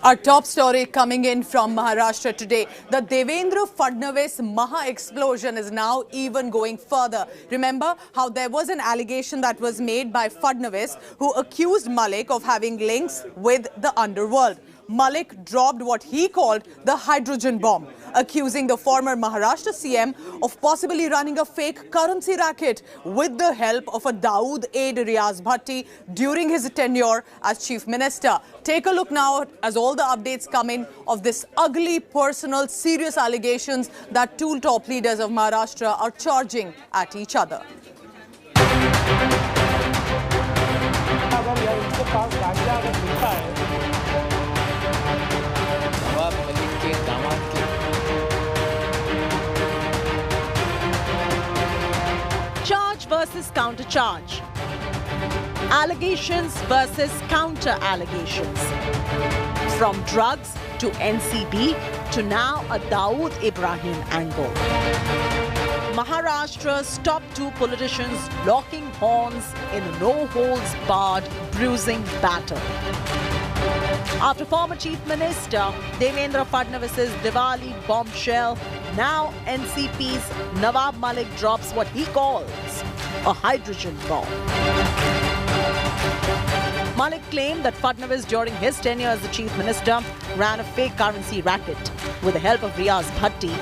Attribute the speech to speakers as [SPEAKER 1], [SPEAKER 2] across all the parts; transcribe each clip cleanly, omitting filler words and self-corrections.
[SPEAKER 1] Our top story coming in from Maharashtra today. The Devendra Fadnavis Maha explosion is now even going further. Remember how there was an allegation that was made by Fadnavis, who accused Malik of having links with the underworld. Malik dropped what he called the hydrogen bomb, accusing the former Maharashtra CM of possibly running a fake currency racket with the help of a Dawood aide Riaz Bhatti during his tenure as Chief Minister. Take a look now as all the updates come in of this ugly, personal, serious allegations that two top leaders of Maharashtra are charging at each other.
[SPEAKER 2] Charge versus counter-charge. Allegations versus counter-allegations. From drugs to NCB to now a Dawood Ibrahim angle. Maharashtra's top two politicians locking horns in a no-holds-barred bruising battle. After former Chief Minister Devendra Fadnavis' Diwali bombshell, now NCP's Nawab Malik drops what he calls a hydrogen bomb. Malik claimed that Fadnavis during his tenure as the Chief Minister ran a fake currency racket with the help of Riaz Bhatti,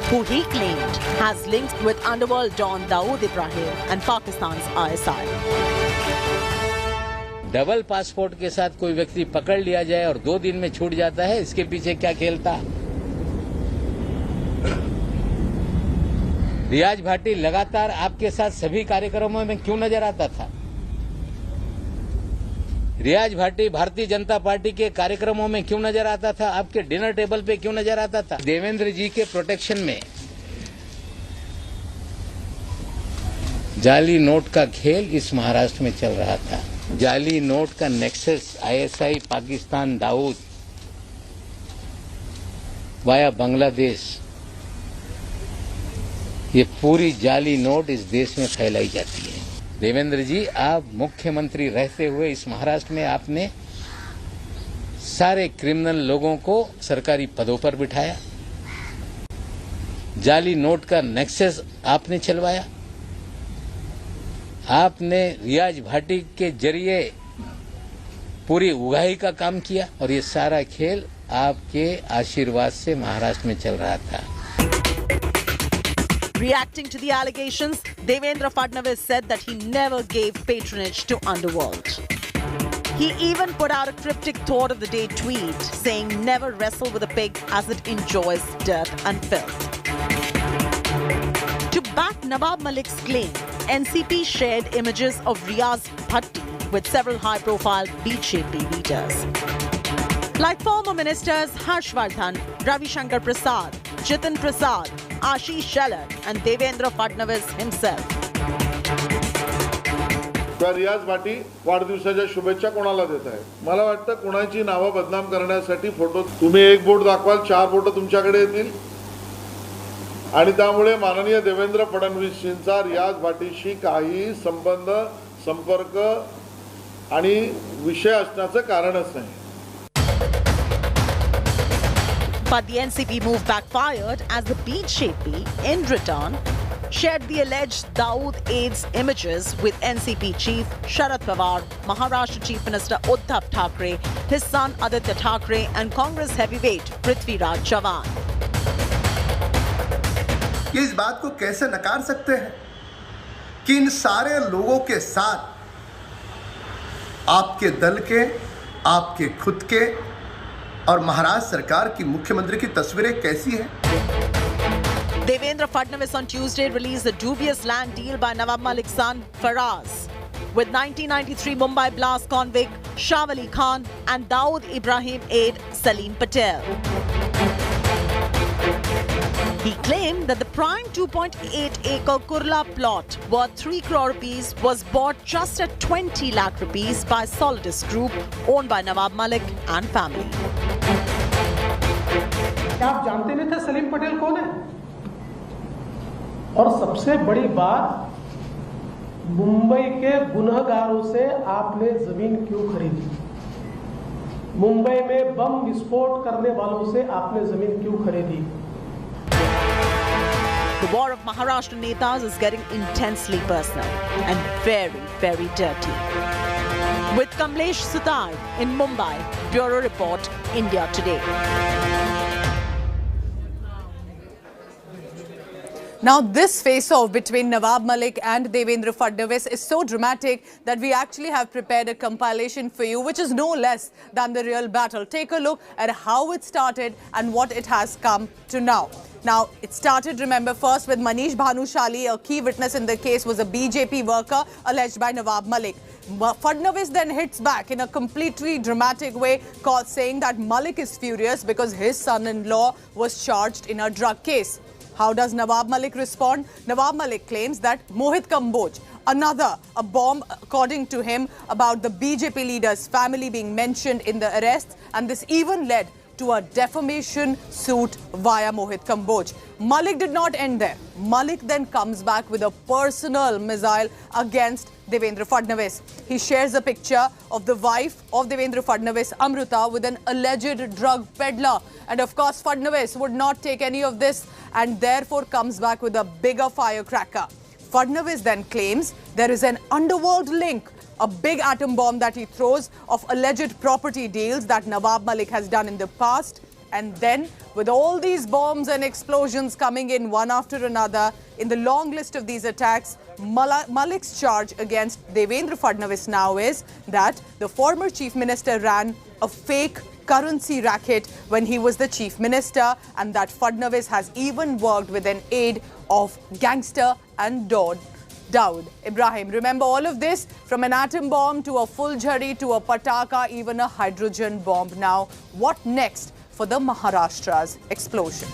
[SPEAKER 2] who he claimed has links with underworld don Dawood Ibrahim and Pakistan's ISI.
[SPEAKER 3] Double passport के साथ कोई व्यक्ति पकड़ लिया जाए और 2 दिन में छूट जाता है, इसके पीछे क्या खेल था? रियाज भाटी लगातार आपके साथ सभी कार्यक्रमों में क्यों नजर आता था? रियाज भाटी भारतीय जनता पार्टी के कार्यक्रमों में क्यों नजर आता था? आपके डिनर टेबल पे क्यों नजर आता था? देवेंद्र जी के प्रोटेक्शन में जाली नोट का खेल इस महाराष्ट्र में चल रहा था। जाली नोट का नेक्सस आईएसआई पाकिस्तान दाऊद वाया बांग्लादेश, ये पूरी जाली नोट इस देश में फैलाई जाती है। देवेंद्र जी, आप मुख्यमंत्री रहते हुए इस महाराष्ट्र में आपने सारे क्रिमिनल लोगों को सरकारी पदों पर बिठाया। जाली नोट का नेक्सस आपने चलवाया। आपने रियाज भाटी के जरिए पूरी उगाही का काम किया और ये सारा खेल आपके आशीर्वाद से महाराष्ट्र में चल रहा था।
[SPEAKER 2] Reacting to the allegations, Devendra Fadnavis said that he never gave patronage to underworld. He even put out a cryptic thought of the day tweet saying never wrestle with a pig as it enjoys dirt and filth. To back Nawab Malik's claim, NCP shared images of Riaz Bhatti with several high-profile BJP leaders. Like former ministers Harshvardhan, Ravi Shankar Prasad, Jitin Prasad, Ashish Shelar and Devendra Fadnavis himself.
[SPEAKER 4] रियाज भाटी वाढदिवसाच्या शुभेच्छा कोणाला देत आहे? मला वाटतं कोणाची नावं बदनाम करण्यासाठी फोटो तुम्ही एक बोट दाखवाल, 4 बोट तुमच्याकडे येतील आणि त्यामुळे माननीय देवेंद्र फडणवीसजींचा रियाज भाटीशी काही संबंध, संपर्क आणि विषय असण्याचं कारणच नाही.
[SPEAKER 2] But the NCP move backfired as the BJP, in return, shared the alleged Dawood aides images with NCP chief Sharad Pawar, Maharashtra Chief Minister Uddhav Thackeray, his son Aditya Thackeray and Congress heavyweight Prithviraj Chavan.
[SPEAKER 5] इस बात को कैसे नकार सकते हैं कि इन सारे लोगों के साथ आपके दल के, आपके खुद के और महाराष्ट्र सरकार की मुख्यमंत्री की तस्वीरें कैसी हैं?
[SPEAKER 2] Devendra Fadnavis on Tuesday released a dubious land deal by Nawab Malik's son Faraz with 1993 Mumbai blast convict Shah Ali Khan and Dawood Ibrahim aide Salim Patel. He claimed that the prime 2.8-acre Kurla plot worth 3 crore rupees was bought just at 20 lakh rupees by Solidus Group owned by Nawab Malik and family.
[SPEAKER 6] आप जानते नहीं थे सलीम पटेल कौन है? और सबसे बड़ी बात, मुंबई के गुनहगारों से आपने जमीन क्यों खरीदी? मुंबई में बम विस्फोट करने वालों से आपने जमीन क्यों खरीदी?
[SPEAKER 2] The war of Maharashtra netas is getting intensely personal and very, very dirty. With Kamlesh Sutar in Mumbai, Bureau Report, India Today.
[SPEAKER 1] Now, this face-off between Nawab Malik and Devendra Fadnavis is so dramatic that we actually have prepared a compilation for you, which is no less than the real battle. Take a look at how it started and what it has come to now. Now, it started, remember, first with Manish Bhanushali. A key witness in the case was a BJP worker alleged by Nawab Malik. Fadnavis then hits back in a completely dramatic way, saying that Malik is furious because his son-in-law was charged in a drug case. How does Nawab Malik respond? Nawab Malik claims that Mohit Kamboj, a bomb, according to him, about the BJP leader's family being mentioned in the arrests, and this even led to a defamation suit via Mohit Kamboj. Malik did not end there. Malik then comes back with a personal missile against Devendra Fadnavis. He shares a picture of the wife of Devendra Fadnavis, Amruta, with an alleged drug peddler. And of course, Fadnavis would not take any of this and therefore comes back with a bigger firecracker. Fadnavis then claims there is an underworld link, a big atom bomb that he throws of alleged property deals that Nawab Malik has done in the past. And then, with all these bombs and explosions coming in one after another, in the long list of these attacks, Malik's charge against Devendra Fadnavis now is that the former chief minister ran a fake currency racket when he was the chief minister, and that Fadnavis has even worked with an aide of gangster and Dawood Ibrahim. Remember all of this, from an atom bomb to a Fulzari to a Pataka, even a hydrogen bomb. Now, what next for the Maharashtra's explosion?